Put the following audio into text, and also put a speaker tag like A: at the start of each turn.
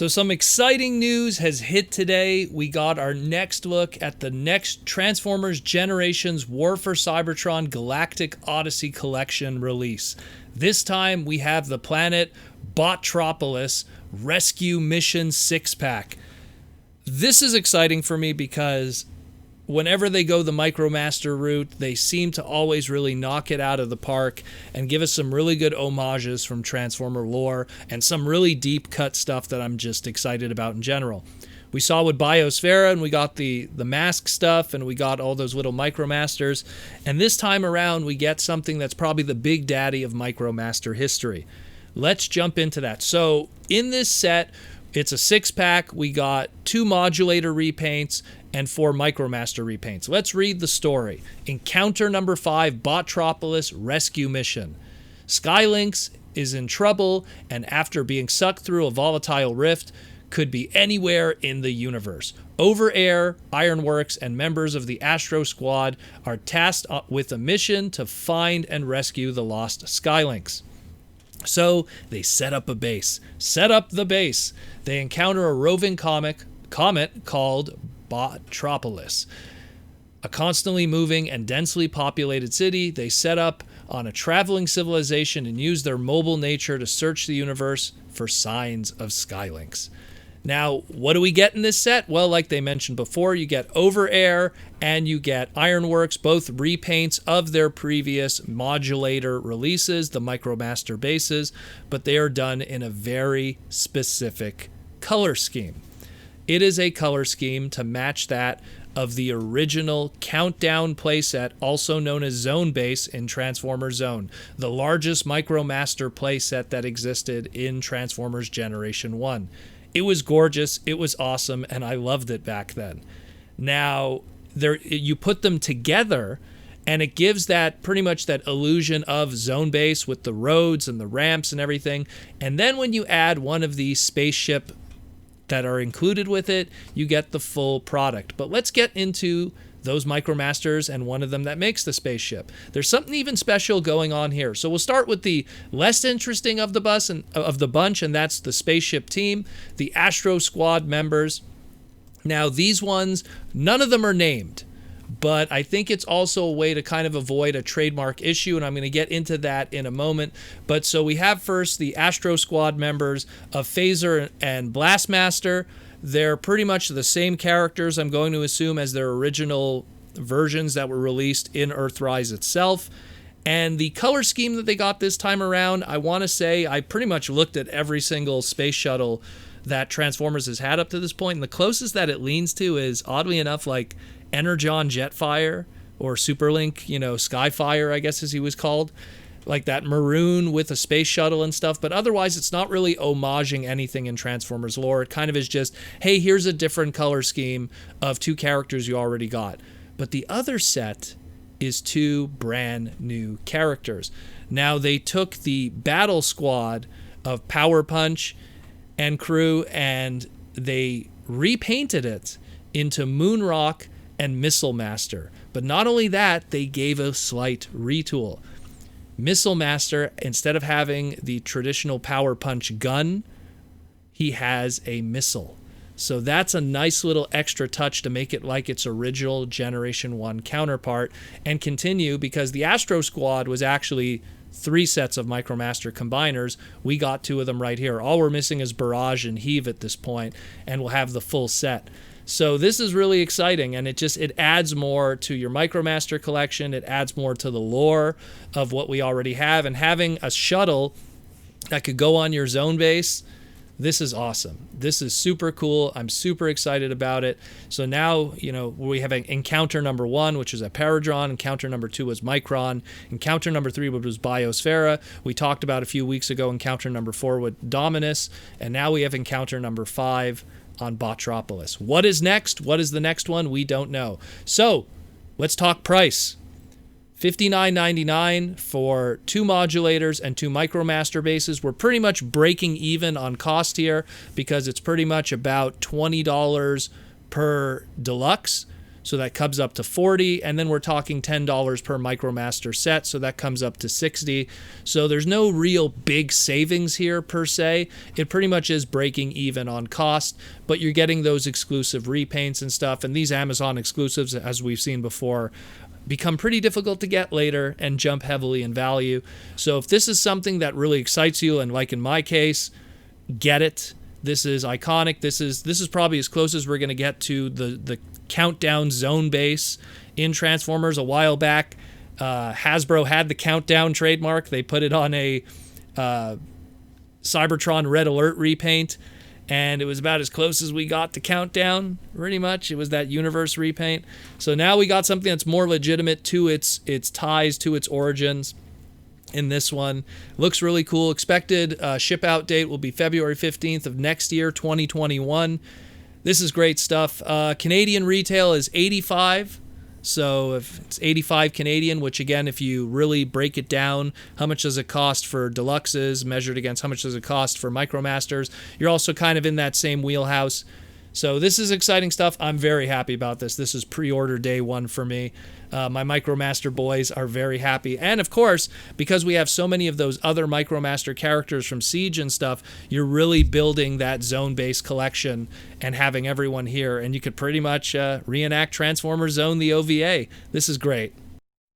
A: So some exciting news has hit today. We got our next look at the next Transformers Generations War for Cybertron Galactic Odyssey Collection release. This time we have the planet Botropolis Rescue Mission 6-pack. This is exciting for me because whenever they go the MicroMaster route, they seem to always really knock it out of the park and give us some really good homages from Transformer lore and some really deep cut stuff that I'm just excited about in general. We saw with Biosphera, and we got the mask stuff, and we got all those little MicroMasters, and this time around we get something that's probably the big daddy of MicroMaster history. Let's jump into that. So in this set, it's a 6-pack. We got 2 modulator repaints and 4 MicroMaster repaints. Let's read the story. Encounter number 5, Botropolis Rescue Mission. Skylynx is in trouble, and after being sucked through a volatile rift, could be anywhere in the universe. Overair, Ironworks, and members of the Astro Squad are tasked with a mission to find and rescue the lost Skylynx. So they set up a base. Set up the base. They encounter a roving comet called Botropolis, a constantly moving and densely populated city. They set up on a traveling civilization and use their mobile nature to search the universe for signs of Skylynx. Now, what do we get in this set? Well, like they mentioned before, you get Overair and you get Ironworks, both repaints of their previous modulator releases, the MicroMaster bases, but they are done in a very specific color scheme. It is a color scheme to match that of the original Countdown playset, also known as Zone Base in Transformers Zone, the largest MicroMaster playset that existed in Transformers Generation 1. It was gorgeous, it was awesome, and I loved it back then. Now, you put them together, and it gives that pretty much that illusion of Zone Base with the roads and the ramps and everything. And then when you add one of these spaceship that are included with it, you get the full product. But let's get into those MicroMasters and one of them that makes the spaceship. There's something even special going on here. So we'll start with the less interesting of the bunch, and that's the spaceship team, the Astro Squad members. Now these ones, none of them are named, but I think it's also a way to kind of avoid a trademark issue, and I'm going to get into that in a moment. But so we have first the Astro Squad members of Phaser and Blastmaster. They're pretty much the same characters, I'm going to assume, as their original versions that were released in Earthrise itself. And the color scheme that they got this time around, I want to say I pretty much looked at every single space shuttle that Transformers has had up to this point, and the closest that it leans to is, oddly enough, like Energon Jetfire or Superlink, Skyfire, I guess as he was called. Like that maroon with a space shuttle and stuff, but otherwise it's not really homaging anything in Transformers lore. It kind of is just, hey, here's a different color scheme of 2 characters you already got. But the other set is 2 brand new characters. Now they took the battle squad of Power Punch and crew and they repainted it into Moonrock and Missile Master. But not only that, they gave a slight retool. Missile Master, instead of having the traditional Power Punch gun, he has a missile. So that's a nice little extra touch to make it like its original Generation 1 counterpart, and continue, because the Astro Squad was actually 3 sets of MicroMaster combiners. We got 2 of them right here. All we're missing is Barrage and Heave at this point, and we'll have the full set. So this is really exciting, and it adds more to your MicroMaster collection. It adds more to the lore of what we already have, and having a shuttle that could go on your Zone Base, this is awesome. This is super cool. I'm super excited about it. So now, we have encounter number 1, which is a Paradron. Encounter number 2 was Micron. Encounter number 3, which was Biosphera. We talked about a few weeks ago encounter number 4 with Dominus, and now we have encounter number 5 on Botropolis. What is next? What is the next one? We don't know. So let's talk price. $59.99 for 2 modulators and 2 MicroMaster bases. We're pretty much breaking even on cost here because it's pretty much about $20 per deluxe. so that comes up to 40, and then we're talking $10 per MicroMaster set, so that comes up to 60. So there's no real big savings here per se. It pretty much is breaking even on cost, but you're getting those exclusive repaints and stuff, and these Amazon exclusives, as we've seen before, become pretty difficult to get later and jump heavily in value. So if this is something that really excites you, and like in my case, get it. This is iconic. This is probably as close as we're going to get to the countdown zone base in Transformers. A while back, Hasbro had the countdown trademark. They put it on a Cybertron Red Alert repaint, and it was about as close as we got to countdown, pretty much. It was that universe repaint. So now we got something that's more legitimate to its ties, to its origins. In this one, looks really cool. Expected ship out date will be February 15th of next year, 2021. This is great stuff. Canadian retail is $85. So if it's $85 Canadian, which again, if you really break it down, how much does it cost for deluxes measured against how much does it cost for MicroMasters, you're also kind of in that same wheelhouse. So this is exciting stuff. I'm very happy about this. This is pre-order day one for me. My MicroMaster boys are very happy. And of course, because we have so many of those other MicroMaster characters from Siege and stuff, you're really building that zone-based collection and having everyone here. And you could pretty much reenact Transformers Zone, the OVA. This is great.